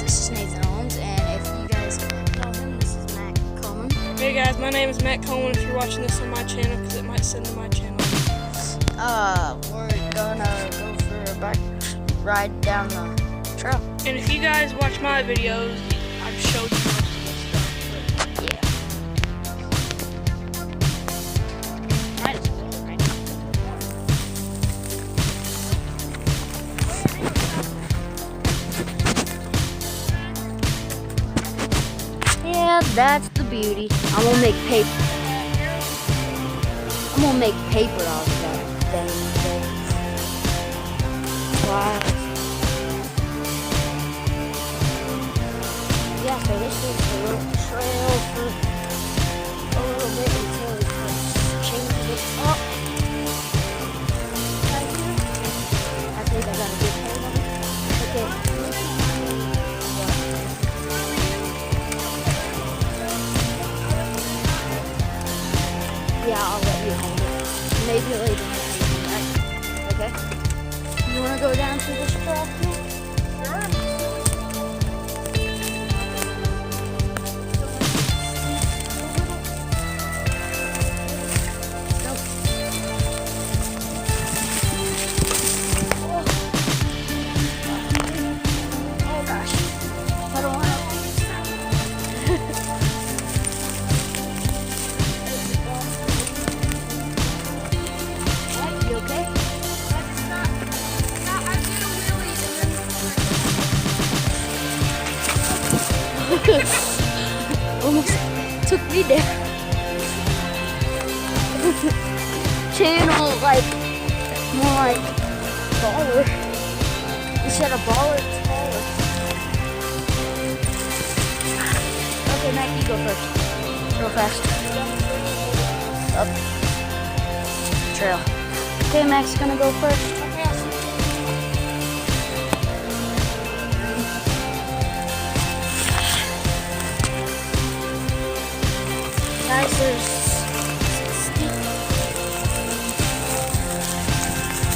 this is Nathan Owens, and if you guys don't know him, this is Matt Coleman. Hey guys, my name is Matt Coleman. If you're watching this on my channel, because it might send to my channel. We're gonna go for a bike ride down the trail. And if you guys watch my videos, I've showed you most of this stuff. Yeah. Might as well, right? Yeah, that's the beauty. I'm gonna make paper. I'm gonna make paper out of that thing. Wow. Yeah, so this is the little trail for a little bit until it changes it up. Right here. I think I got a good hold on it. Okay. Yeah, I'll let you hold it. Maybe later. Okay? You wanna go down to this trail too? Sure. Oh gosh. I don't wanna. You okay? Almost took me there. Channel like more like baller. Instead of baller, it's baller. Okay, Mac, you go first. Real fast. Up. Trail. Okay, Mac's gonna go first. Guys, there's steep.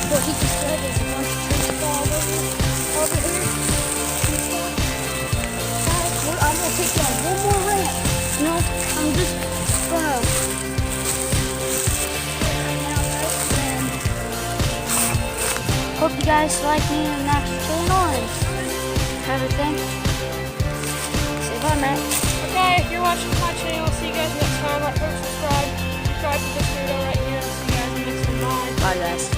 What he just said is a bunch of trees fall over here. Guys, I'm gonna take you on one more ramp. No, I'm just gonna. Hope you guys like me and Max channel and everything. Say bye, Matt. Okay, if you're watching my channel, see you guys next time. Like, subscribe to this video right here. See you guys next time. Bye. Bye, guys.